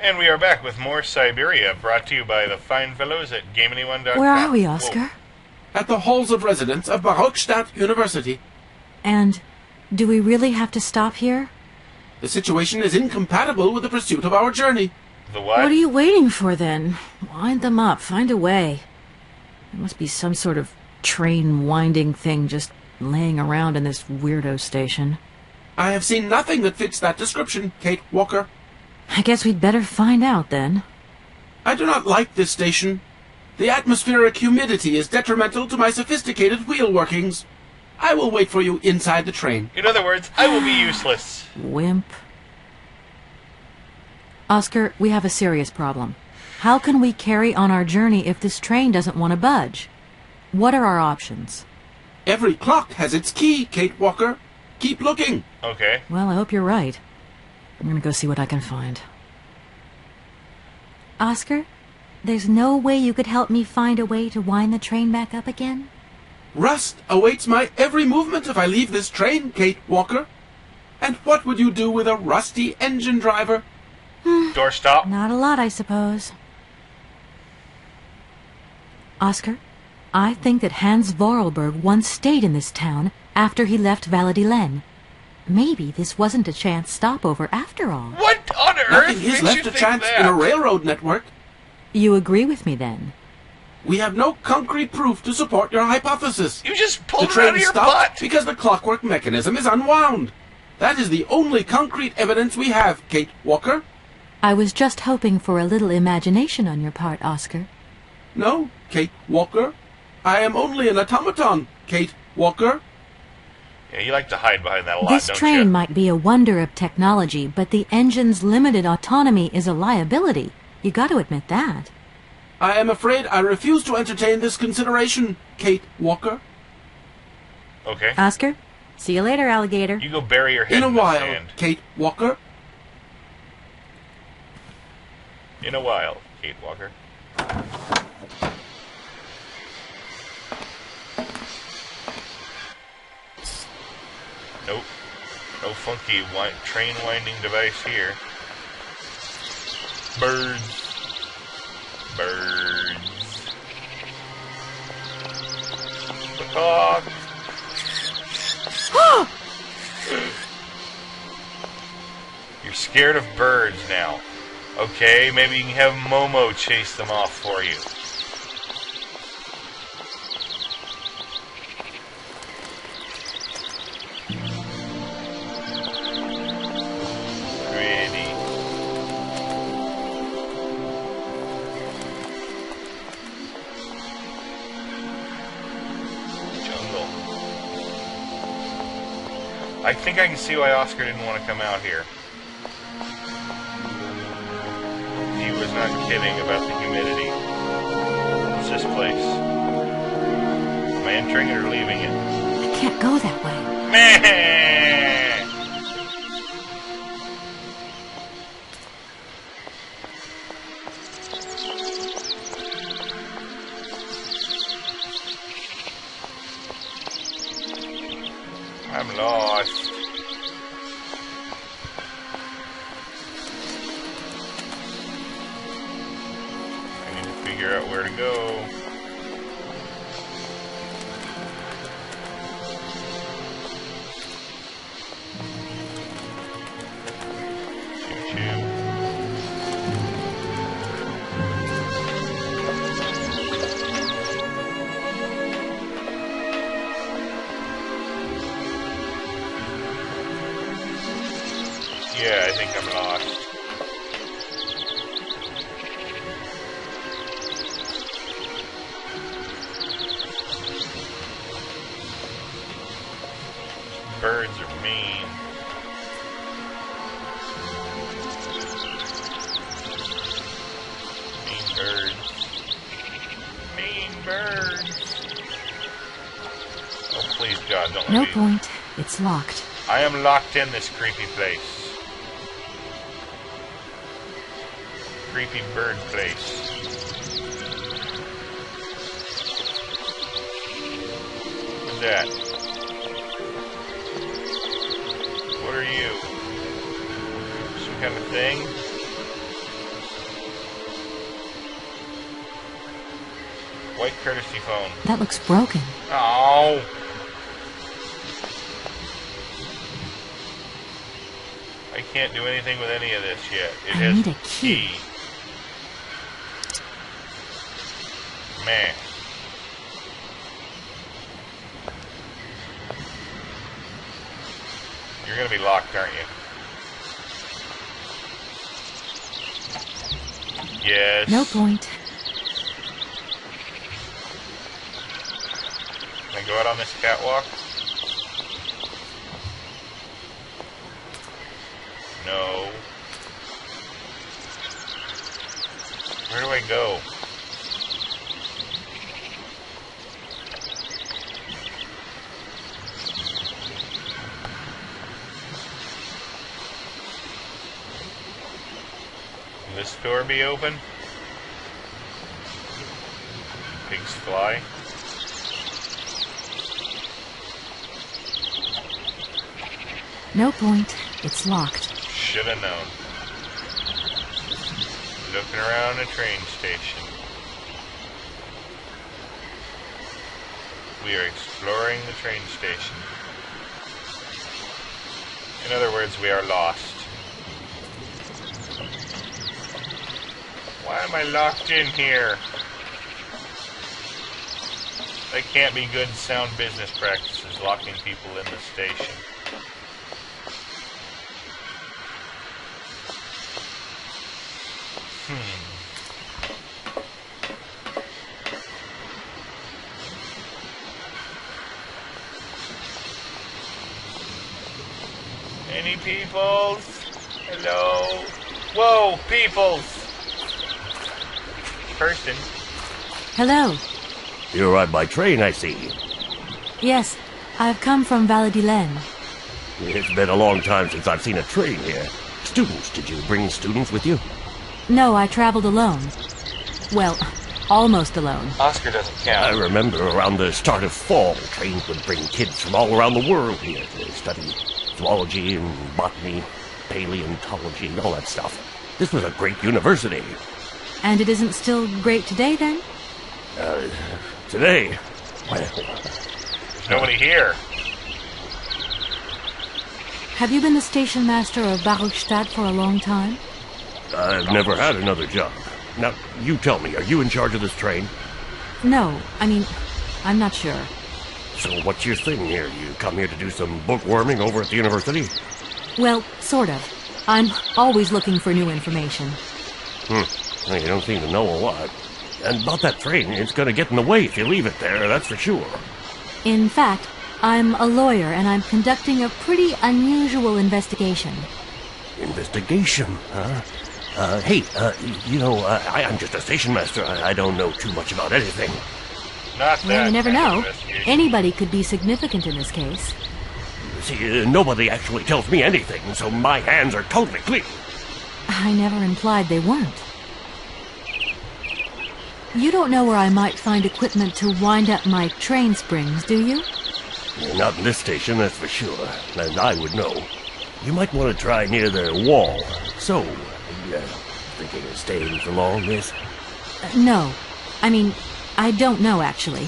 And we are back with more Syberia, brought to you by the fine fellows at GameAnyone.com. Where are we, Oscar? Whoa. At the halls of residence of Barockstadt University. And do we really have to stop here? The situation is incompatible with the pursuit of our journey. The what? What are you waiting for, then? Wind them up. Find a way. There must be some sort of train-winding thing just laying around in this weirdo station. I have seen nothing that fits that description, Kate Walker. I guess we'd better find out, then. I do not like this station. The atmospheric humidity is detrimental to my sophisticated wheel workings. I will wait for you inside the train. In other words, I will be useless. Wimp. Oscar, we have a serious problem. How can we carry on our journey if this train doesn't want to budge? What are our options? Every clock has its key, Kate Walker. Keep looking. Okay. Well, I hope you're right. I'm gonna go see what I can find. Oscar, there's no way you could help me find a way to wind the train back up again? Rust awaits my every movement if I leave this train, Kate Walker. And what would you do with a rusty engine driver? Doorstop. Not a lot, I suppose. Oscar, I think that Hans Vorarlberg once stayed in this town after he left Valladolid. Maybe this wasn't a chance stopover after all. What on earth Nothing is makes left you to think chance that? in a railroad network. You agree with me, then? We have no concrete proof to support your hypothesis. You just The pulled it out train of your stopped butt. because the clockwork mechanism is unwound. That is the only concrete evidence we have, Kate Walker. I was just hoping for a little imagination on your part, Oscar. No, Kate Walker. I am only an automaton, Kate Walker. Yeah, you like to hide behind that a lot, This don't train you? might be a wonder of technology, but the engine's limited autonomy is a liability. You got to admit that. I am afraid I refuse to entertain this consideration, Kate Walker. Okay. Oscar, see you later, alligator. You go bury your head In a the while, sand. Kate Walker. In a while, Kate Walker. Nope. No funky train winding device here. Birds. Birds. The clock. You're scared of birds now. Okay, maybe you can have Momo chase them off for you. Pretty. Jungle. I think I can see why Oscar didn't want to come out here. He was not kidding about the humidity. What's this place? Am I entering it or leaving it? I can't go that way. Meh! I'm lost. I need to figure out where to go. Choo choo. Yeah, I think I'm lost. Birds are mean. Mean birds. Mean birds. Oh, please, God, don't No let me... point. It's locked. I am locked in this creepy place. Creepy bird place. Who's that? What are you? Some kind of thing? White courtesy phone. That looks broken. Oh. I can't do anything with any of this yet. It I has need a key. Man. You're gonna be locked, aren't you? Yes. No point. Can I go out on this catwalk? No. Where do I go? Will this door be open? Pigs fly. No point. It's locked. Should have known. Looking around a train station. We are exploring the train station. In other words, we are lost. Why am I locked in here? That can't be good sound business practices, locking people in the station. Any peoples? Hello? Whoa, peoples! Person. Hello. You arrived by train, I see. Yes, I've come from Valadilen. It's been a long time since I've seen a train here. Students, did you bring students with you? No, I traveled alone. Well, almost alone. Oscar doesn't count. I remember around the start of fall, trains would bring kids from all around the world here to study zoology and botany, paleontology, all that stuff. This was a great university. And it isn't still great today, then? Today, well, There's nobody here. Have you been the station master of Barrelstadt for a long time? I've never had another job. Now, you tell me, are you in charge of this train? No, I'm not sure. So what's your thing here? You come here to do some bookworming over at the university? Well, sort of. I'm always looking for new information. Well, you don't seem to know a lot. And about that train, it's going to get in the way if you leave it there, that's for sure. In fact, I'm a lawyer and I'm conducting a pretty unusual investigation. Investigation, huh? Hey, I'm just a station master. I don't know too much about anything. Not that. Well, you never kind of know. investigation. Anybody could be significant in this case. See, nobody actually tells me anything, so my hands are totally clean. I never implied they weren't. You don't know where I might find equipment to wind up my train springs, do you? Not in this station, that's for sure. And I would know. You might want to try near the wall. So, thinking of staying for long, miss? No. I don't know, actually.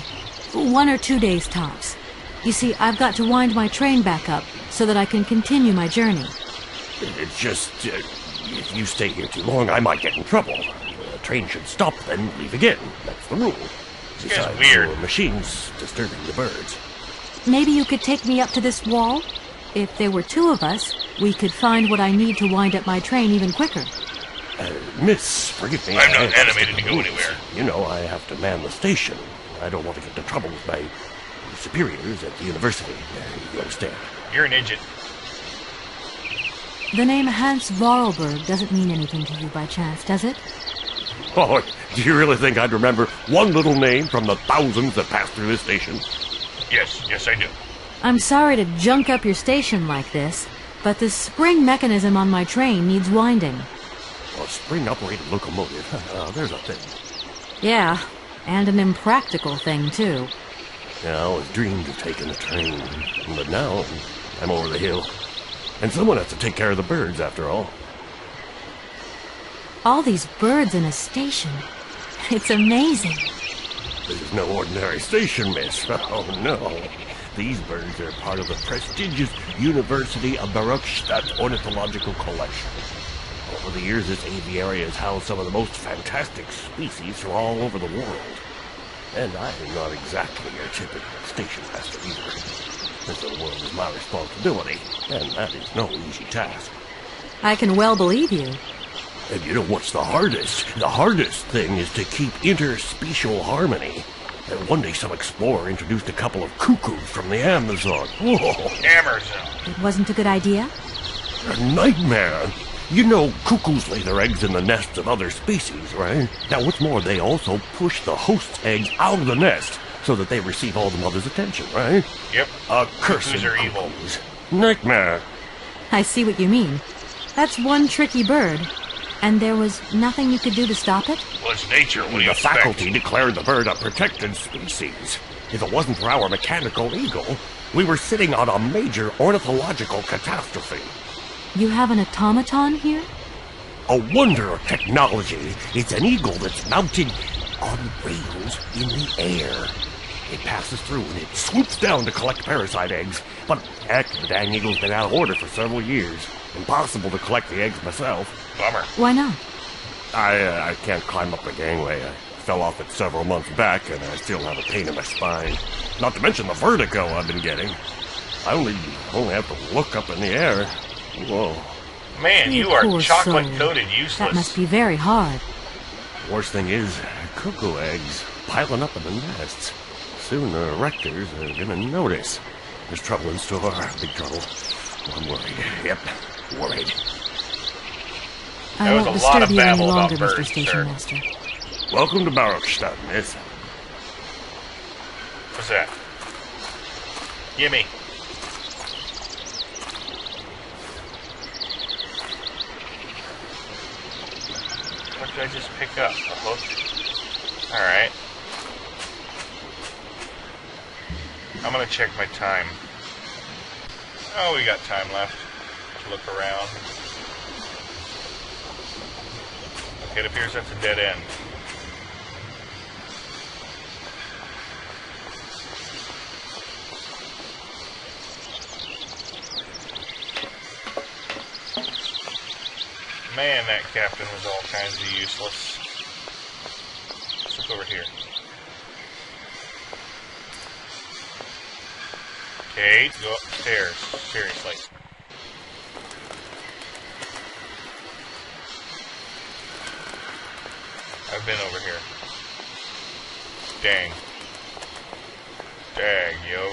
1 or 2 days tops. You see, I've got to wind my train back up so that I can continue my journey. It's just, if you stay here too long, I might get in trouble. The train should stop, then leave again. That's the rule. This guy's weird. your machines disturbing the birds. Maybe you could take me up to this wall? If there were 2 of us, we could find what I need to wind up my train even quicker. Miss, forgive me. I'm not I have animated to strict go rules. anywhere. You know, I have to man the station. I don't want to get into trouble with my superiors at the university. You understand? You're an idiot. The name Hans Vorarlberg doesn't mean anything to you by chance, does it? Oh, do you really think I'd remember one little name from the thousands that pass through this station? Yes, I do. I'm sorry to junk up your station like this, but the spring mechanism on my train needs winding. A spring-operated locomotive. There's a thing. Yeah, and an impractical thing, too. Yeah, I always dreamed of taking a train, but now I'm over the hill. And someone has to take care of the birds, after all. All these birds in a station. It's amazing. This is no ordinary station, miss. Oh, no. These birds are part of the prestigious University of Baruchstadt Ornithological Collection. Over the years, this aviary has housed some of the most fantastic species from all over the world. And I am not exactly your typical station master either. This little world is my responsibility, and that is no easy task. I can well believe you. And you know what's the hardest? The hardest thing is to keep interspecial harmony. And one day some explorer introduced a couple of cuckoos from the Amazon. Whoa! Amazon. It wasn't a good idea? A nightmare. You know, cuckoos lay their eggs in the nests of other species, right? Now, what's more, they also push the host's eggs out of the nest so that they receive all the mother's attention, right? Yep. Cursed Cuckoos are evil. cuckoos. Nightmare. I see what you mean. That's one tricky bird. And there was nothing you could do to stop it? Well, it's nature. What do you The expect? faculty declared the bird a protected species. If it wasn't for our mechanical eagle, we were sitting on a major ornithological catastrophe. You have an automaton here? A wonder of technology. It's an eagle that's mounted on rails in the air. It passes through and it swoops down to collect parasite eggs. But heck, the dang eagle's been out of order for several years. Impossible to collect the eggs myself. Bummer. Why not? I can't climb up the gangway. I fell off it several months back, and I still have a pain in my spine. Not to mention the vertigo I've been getting. I only have to look up in the air. Whoa. Man, you You are poor chocolate-coated soul. useless. That must be very hard. Worst thing is, cuckoo eggs piling up in the nests. Soon the rectors are gonna notice. There's trouble in store. Big trouble. I'm worried. Yep, worried. I That was won't a lot disturb of you any babble about longer, birds, Mr. Station sir. Master. Welcome to Baruchstadt, miss. What's that? Gimme. What did I just pick up? A hook? Alright. I'm gonna check my time. Oh, we got time left to look around. Okay, it appears that's a dead end. Man, that captain was all kinds of useless. Let's look over here. Okay, go upstairs. Seriously. I've been over here. Dang. Dang, yo.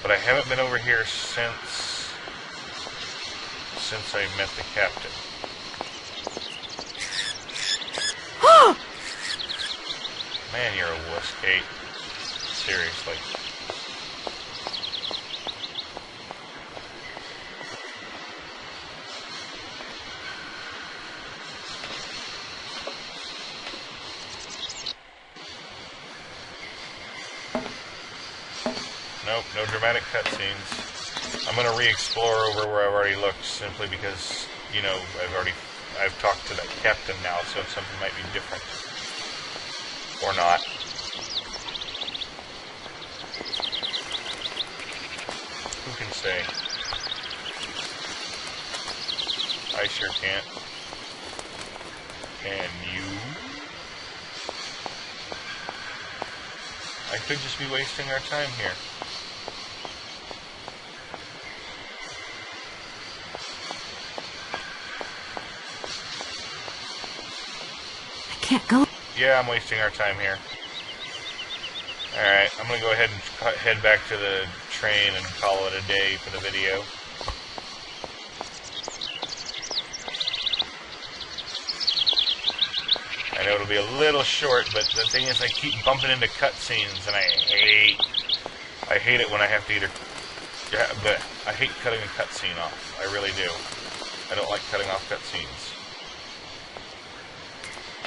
But I haven't been over here since I met the captain. Man, you're a wuss, Kate. Seriously. Nope, no dramatic cutscenes. I'm gonna re-explore over where I've already looked, simply because, you know, I've talked to that captain now, so something might be different. Or not. Who can say? I sure can't. Can you? I could just be wasting our time here. I can't go. Yeah, I'm wasting our time here. Alright, I'm gonna go ahead and head back to the train and call it a day for the video. I know it'll be a little short, but the thing is I keep bumping into cutscenes, and I hate it when I have to either... Yeah, but I hate cutting a cutscene off. I really do. I don't like cutting off cutscenes.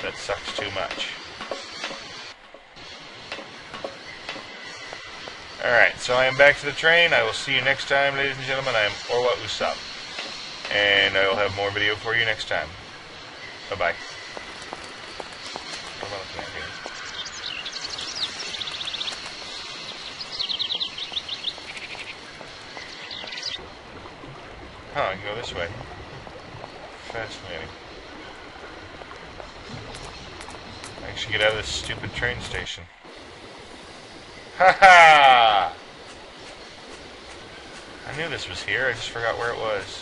That sucks too much. Alright, so I am back to the train. I will see you next time, ladies and gentlemen. I am Orwa Usopp. And I will have more video for you next time. Bye-bye. What am I looking at here? Huh, I can go this way. Fascinating. I should get out of this stupid train station. Ha ha! I knew this was here, I just forgot where it was.